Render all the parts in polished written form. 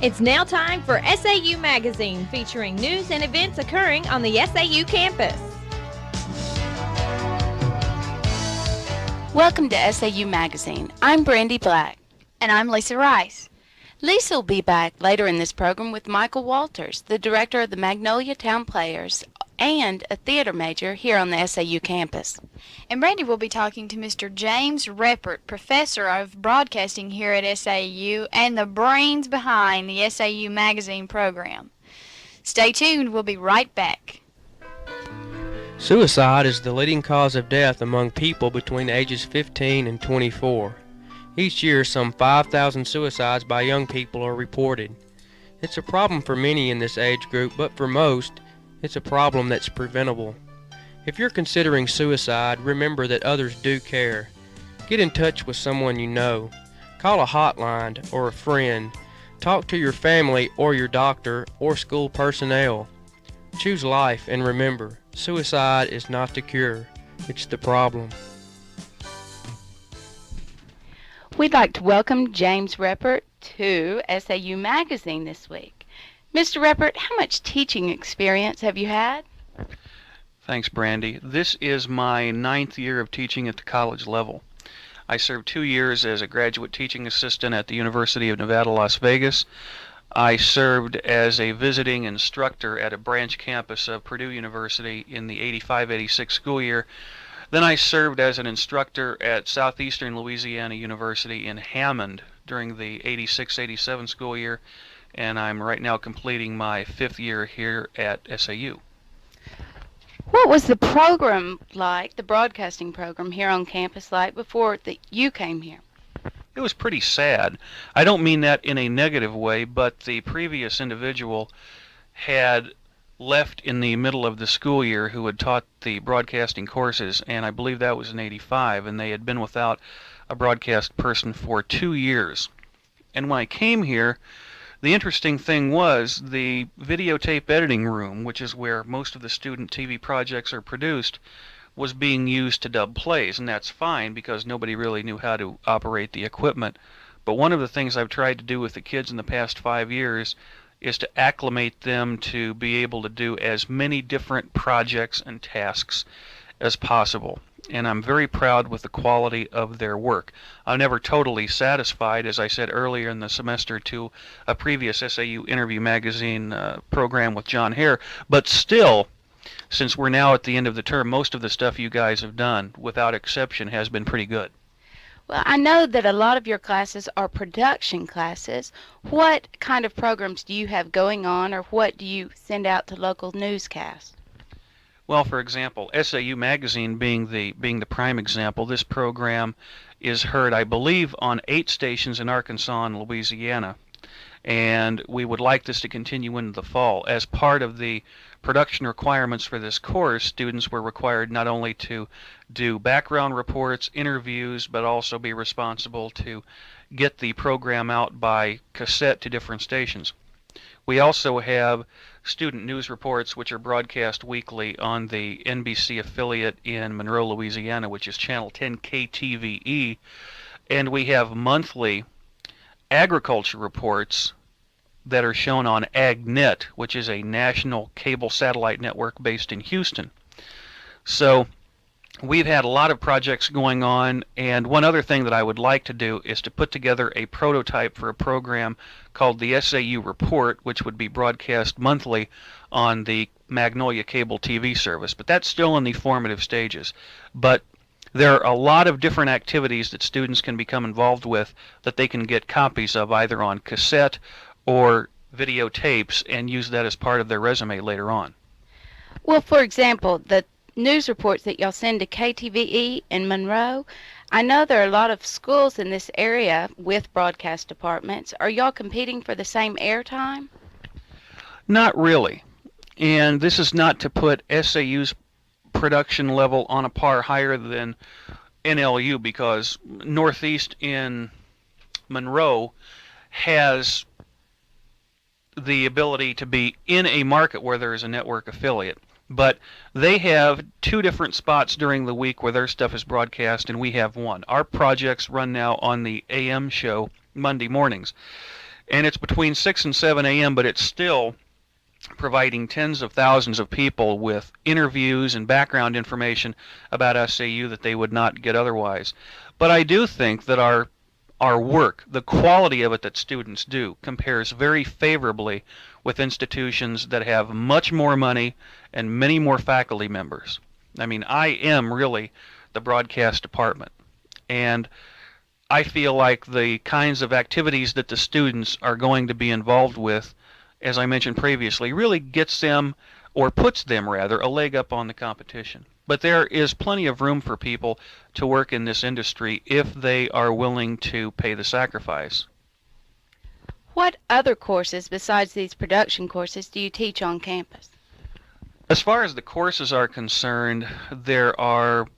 It's now time for SAU Magazine, featuring news and events occurring on the SAU campus. Welcome to SAU Magazine. I'm Brandy Black. And I'm Leesa Rice. Leesa will be back later in this program with Michael Walters, the director of the Magnolia Town Players and a theater major here on the SAU campus. And Brandy will be talking to Mr. James Reppert, professor of broadcasting here at SAU and the brains behind the SAU Magazine program. Stay tuned, we'll be right back. Suicide is the leading cause of death among people between ages 15 and 24. Each year, some 5,000 suicides by young people are reported. It's a problem for many in this age group, but for most, it's a problem that's preventable. If you're considering suicide, remember that others do care. Get in touch with someone you know. Call a hotline or a friend. Talk to your family or your doctor or school personnel. Choose life, and remember, suicide is not the cure, it's the problem. We'd like to welcome James Reppert to SAU Magazine this week. Mr. Reppert, how much teaching experience have you had? Thanks, Brandy. This is my 9th year of teaching at the college level. I served 2 years as a graduate teaching assistant at the University of Nevada, Las Vegas. I served as a visiting instructor at a branch campus of Purdue University in the 85-86 school year. Then I served as an instructor at Southeastern Louisiana University in Hammond during the 86-87 school year, and I'm right now completing my 5th year here at SAU. What was the program like, the broadcasting program here on campus like, before you came here? It was pretty sad. I don't mean that in a negative way, but the previous individual had left in the middle of the school year who had taught the broadcasting courses, and I believe that was in 85, and they had been without a broadcast person for 2 years. And when I came here, the interesting thing was the videotape editing room, which is where most of the student TV projects are produced, was being used to dub plays, and that's fine because nobody really knew how to operate the equipment. But one of the things I've tried to do with the kids in the past 5 years is to acclimate them to be able to do as many different projects and tasks as possible. And I'm very proud with the quality of their work. I'm never totally satisfied, as I said earlier in the semester to a previous SAU Interview Magazine program with John Hare, but still, since we're now at the end of the term, most of the stuff you guys have done, without exception, has been pretty good. Well, I know that a lot of your classes are production classes. What kind of programs do you have going on, or what do you send out to local newscasts? Well, for example, SAU Magazine being the prime example, this program is heard, I believe, on 8 stations in Arkansas and Louisiana. And we would like this to continue into the fall. As part of the production requirements for this course, students were required not only to do background reports, interviews, but also be responsible to get the program out by cassette to different stations. We also have student news reports, which are broadcast weekly on the NBC affiliate in Monroe, Louisiana, which is channel 10 KTVE. And we have monthly agriculture reports that are shown on AgNet, which is a national cable satellite network based in Houston. So we've had a lot of projects going on, and one other thing that I would like to do is to put together a prototype for a program called the SAU Report, which would be broadcast monthly on the Magnolia cable TV service. But that's still in the formative stages. But there are a lot of different activities that students can become involved with that they can get copies of either on cassette or videotapes and use that as part of their resume later on. Well, for example, the news reports that y'all send to KTVE in Monroe, I know there are a lot of schools in this area with broadcast departments. Are y'all competing for the same airtime? Not really. And this is not to put SAU's production level on a par higher than NLU, because Northeast in Monroe has the ability to be in a market where there is a network affiliate. But they have 2 different spots during the week where their stuff is broadcast, and we have one. Our projects run now on the AM show Monday mornings. And it's between 6 and 7 a.m., but it's still providing tens of thousands of people with interviews and background information about SAU that they would not get otherwise. But I do think that our work, the quality of it that students do, compares very favorably with institutions that have much more money and many more faculty members. I mean, I am really the broadcast department, and I feel like the kinds of activities that the students are going to be involved with, as I mentioned previously, really gets them, or puts them rather, a leg up on the competition. But there is plenty of room for people to work in this industry if they are willing to pay the sacrifice. What other courses besides these production courses do you teach on campus? As far as the courses are concerned, there are,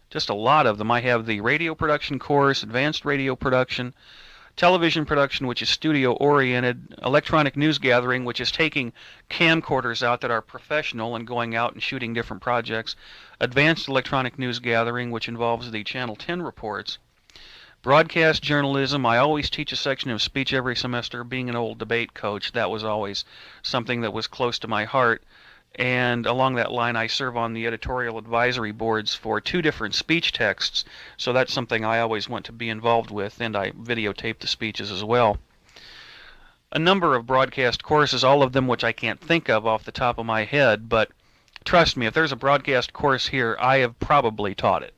just a lot of them. I have the radio production course, advanced radio production, television production, which is studio-oriented, electronic news gathering, which is taking camcorders out that are professional and going out and shooting different projects, advanced electronic news gathering, which involves the Channel 10 reports, broadcast journalism. I always teach a section of speech every semester. Being an old debate coach, that was always something that was close to my heart. And along that line, I serve on the editorial advisory boards for 2 different speech texts, so that's something I always want to be involved with, and I videotape the speeches as well. A number of broadcast courses, all of them which I can't think of off the top of my head, but trust me, if there's a broadcast course here, I have probably taught it.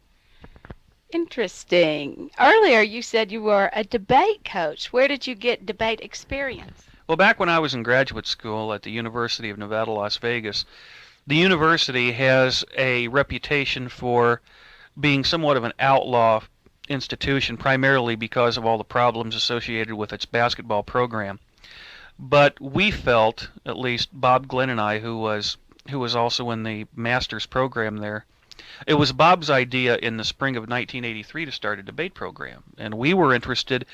Interesting. Earlier you said you were a debate coach. Where did you get debate experience? Well, back when I was in graduate school at the University of Nevada, Las Vegas, the university has a reputation for being somewhat of an outlaw institution, primarily because of all the problems associated with its basketball program. But we felt, at least Bob Glenn and I, who was also in the master's program there, it was Bob's idea in the spring of 1983 to start a debate program, and we were interested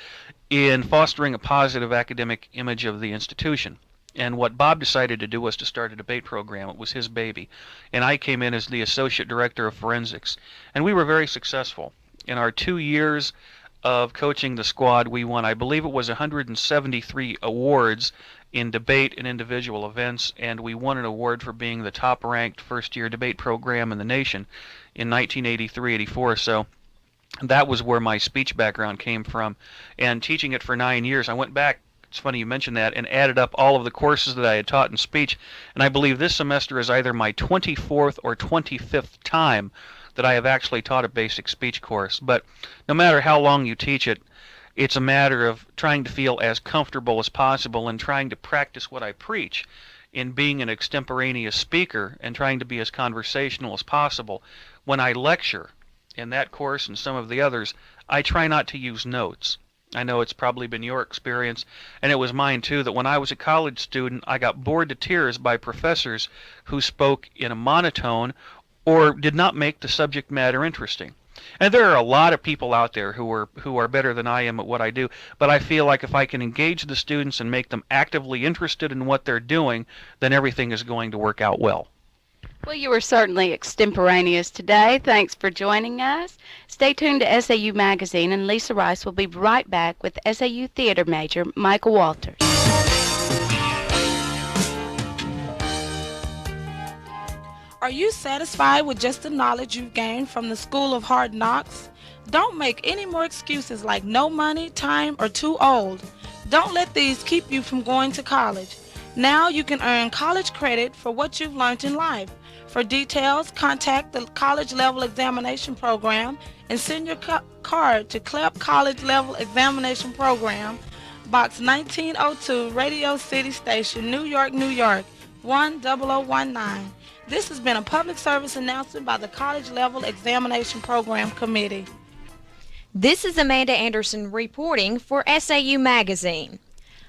in fostering a positive academic image of the institution. And what Bob decided to do was to start a debate program. It was his baby. And I came in as the associate director of forensics. And we were very successful. In our 2 years of coaching the squad, we won, I believe it was 173 awards in debate and individual events, and we won an award for being the top-ranked first-year debate program in the nation in 1983-84. So that was where my speech background came from. And teaching it for 9 years, I went back, it's funny you mentioned that, and added up all of the courses that I had taught in speech, and I believe this semester is either my 24th or 25th time that I have actually taught a basic speech course. But no matter how long you teach it, it's a matter of trying to feel as comfortable as possible and trying to practice what I preach in being an extemporaneous speaker and trying to be as conversational as possible. When I lecture in that course and some of the others, I try not to use notes. I know it's probably been your experience, and it was mine too, that when I was a college student, I got bored to tears by professors who spoke in a monotone or did not make the subject matter interesting. And there are a lot of people out there who are better than I am at what I do, but I feel like if I can engage the students and make them actively interested in what they're doing, then everything is going to work out well. Well, you were certainly extemporaneous today. Thanks for joining us. Stay tuned to SAU Magazine, and Leesa Rice will be right back with SAU Theater Major Michael Walters. Are you satisfied with just the knowledge you've gained from the School of Hard Knocks? Don't make any more excuses like no money, time, or too old. Don't let these keep you from going to college. Now you can earn college credit for what you've learned in life. For details, contact the College Level Examination Program and send your card to CLEP College Level Examination Program, Box 1902, Radio City Station, New York, New York, 10019. This has been a public service announcement by the College Level Examination Program Committee. This is Amanda Anderson reporting for SAU Magazine.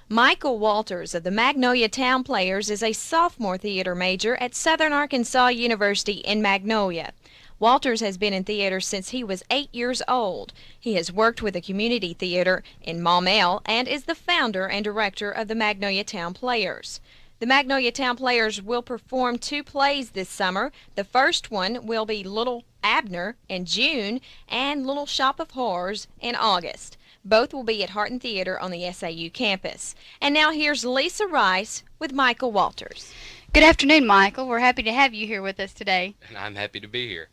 Michael Walters of the Magnolia Town Players is a sophomore theater major at Southern Arkansas University in Magnolia. Walters has been in theater since he was 8 years old. He has worked with a community theater in Maumelle and is the founder and director of the Magnolia Town Players. The Magnolia Town Players will perform 2 plays this summer. The first one will be Little Abner in June and Little Shop of Horrors in August. Both will be at Harton Theater on the SAU campus. And now here's Leesa Rice with Michael Walters. Good afternoon, Michael. We're happy to have you here with us today. And I'm happy to be here.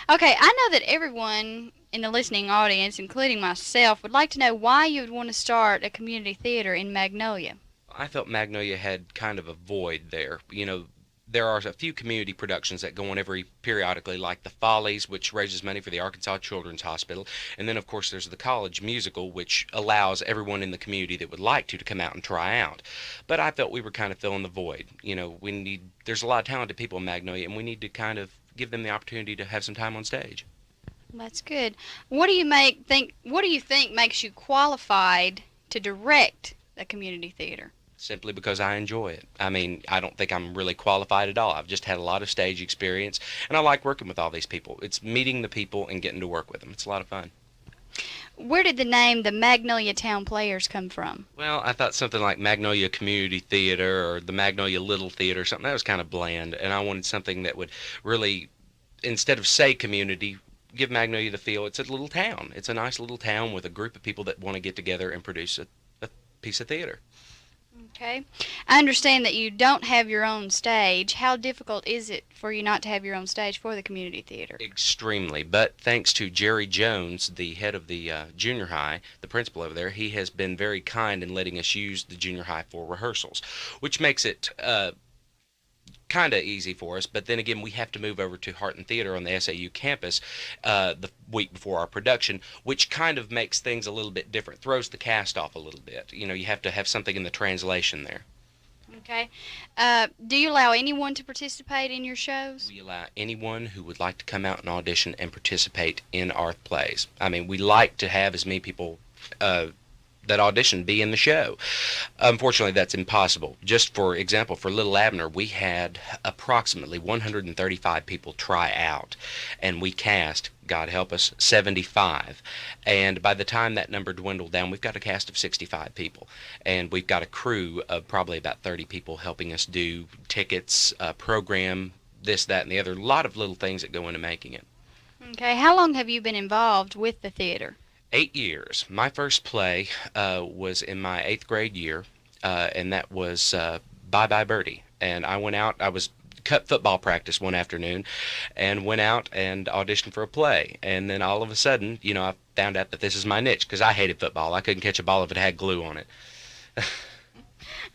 Okay, I know that everyone in the listening audience, including myself, would like to know why you would want to start a community theater in Magnolia. I felt Magnolia had kind of a void there. There are a few community productions that go on every periodically, like The Follies, which raises money for the Arkansas Children's Hospital. And then, of course, there's the college musical, which allows everyone in the community that would like to come out and try out. But I felt we were kind of filling the void. There's a lot of talented people in Magnolia, and we need to kind of give them the opportunity to have some time on stage. That's good. What do you think makes you qualified to direct a community theater? Simply because I enjoy it. I don't think I'm really qualified at all. I've just had a lot of stage experience, and I like working with all these people. It's meeting the people and getting to work with them. It's a lot of fun. Where did the name the Magnolia Town Players come from? Well, I thought something like Magnolia Community Theater or the Magnolia Little Theater, something that was kind of bland, and I wanted something that would really, instead of say community, give Magnolia the feel it's a little town. It's a nice little town with a group of people that want to get together and produce a piece of theater. Okay. I understand that you don't have your own stage. How difficult is it for you not to have your own stage for the community theater? Extremely, but thanks to Jerry Jones, the head of the junior high, the principal over there, he has been very kind in letting us use the junior high for rehearsals, which makes it kind of easy for us. But then again, we have to move over to Harton Theater on the SAU campus the week before our production, which kind of makes things a little bit different, throws the cast off a little bit. You have to have something in the translation there. Okay. Do you allow anyone to participate in your shows? We allow anyone who would like to come out and audition and participate in our plays. We like to have as many people that audition be in the show. Unfortunately, that's impossible. Just for example, for Little Abner, we had approximately 135 people try out, and we cast, God help us, 75. And by the time that number dwindled down, we've got a cast of 65 people, and we've got a crew of probably about 30 people helping us do tickets, program, this, that, and the other. A lot of little things that go into making it. Okay. How long have you been involved with the theater? 8 years. My first play was in my 8th grade year, and that was Bye Bye Birdie. And I went out, I was cut football practice one afternoon, and went out and auditioned for a play. And then all of a sudden, I found out that this is my niche, because I hated football. I couldn't catch a ball if it had glue on it.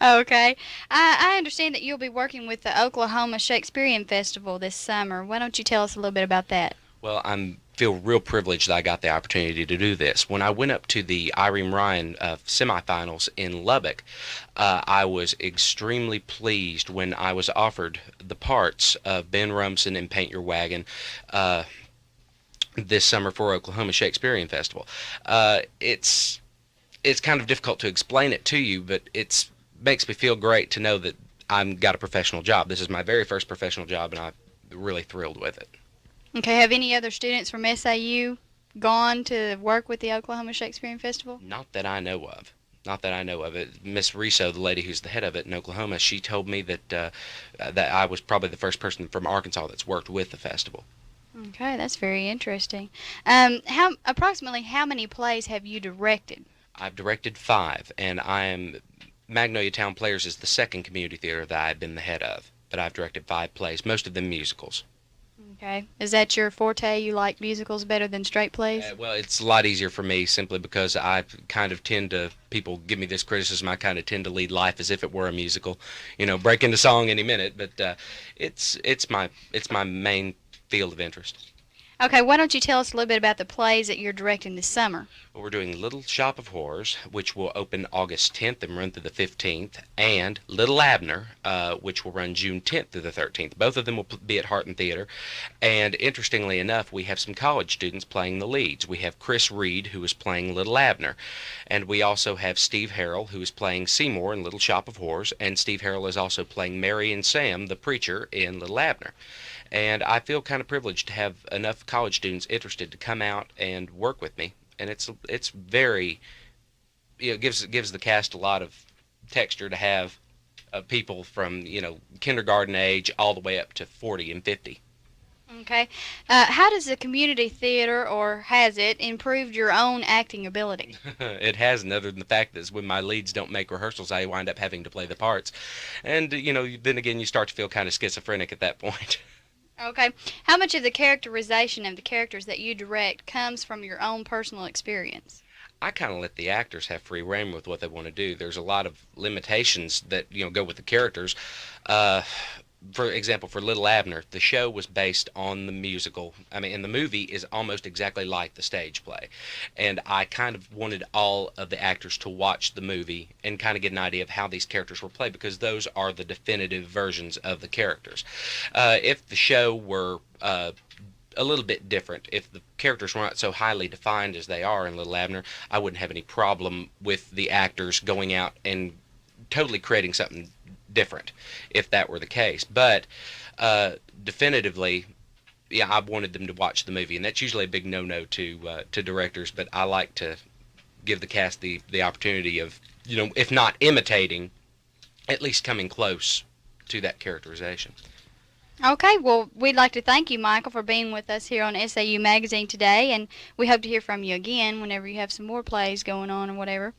Okay. I understand that you'll be working with the Oklahoma Shakespearean Festival this summer. Why don't you tell us a little bit about that? Well, I feel real privileged that I got the opportunity to do this. When I went up to the Irene Ryan semifinals in Lubbock, I was extremely pleased when I was offered the parts of Ben Rumson in Paint Your Wagon this summer for Oklahoma Shakespearean Festival. It's kind of difficult to explain it to you, but it makes me feel great to know that I've got a professional job. This is my very first professional job, and I'm really thrilled with it. Okay. Have any other students from SAU gone to work with the Oklahoma Shakespearean Festival? Not that I know of. Not that I know of it. Miss Riso, the lady who's the head of it in Oklahoma, she told me that that I was probably the first person from Arkansas that's worked with the festival. Okay, that's very interesting. Approximately how many plays have you directed? I've directed 5, and Magnolia Town Players is the second community theater that I've been the head of, but I've directed 5 plays, most of them musicals. Okay. Is that your forte? You like musicals better than straight plays? Well, it's a lot easier for me simply because I kind of tend to, people give me this criticism, I kind of tend to lead life as if it were a musical. Break into song any minute, but it's my main field of interest. Okay, why don't you tell us a little bit about the plays that you're directing this summer? Well, we're doing Little Shop of Horrors, which will open August 10th and run through the 15th, and Little Abner, which will run June 10th through the 13th. Both of them will be at Harton Theater, and interestingly enough, we have some college students playing the leads. We have Chris Reed, who is playing Little Abner, and we also have Steve Harrell, who is playing Seymour in Little Shop of Horrors, and Steve Harrell is also playing Mary and Sam, the preacher, in Little Abner. And I feel kind of privileged to have enough college students interested to come out and work with me. And it's very, gives the cast a lot of texture to have people from, kindergarten age all the way up to 40 and 50. Okay. How does the community theater, or has it, improved your own acting ability? It hasn't, other than the fact that when my leads don't make rehearsals, I wind up having to play the parts. And, then again, you start to feel kind of schizophrenic at that point. Okay. How much of the characterization of the characters that you direct comes from your own personal experience? I kind of let the actors have free rein with what they want to do. There's a lot of limitations that, go with the characters. For example, for Little Abner, the show was based on the musical. And the movie is almost exactly like the stage play. And I kind of wanted all of the actors to watch the movie and kind of get an idea of how these characters were played, because those are the definitive versions of the characters. If the show were a little bit different, if the characters were not so highly defined as they are in Little Abner, I wouldn't have any problem with the actors going out and totally creating something different if that were the case. But definitively, yeah, I wanted them to watch the movie, and that's usually a big no-no to directors. But I like to give the cast the opportunity of, if not imitating, at least coming close to that characterization. Okay, well, we'd like to thank you, Michael, for being with us here on SAU Magazine today, and we hope to hear from you again whenever you have some more plays going on or whatever.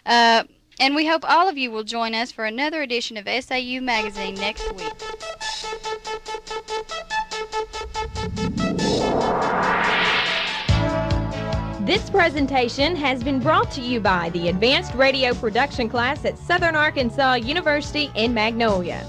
And we hope all of you will join us for another edition of SAU Magazine next week. This presentation has been brought to you by the Advanced Radio Production class at Southern Arkansas University in Magnolia.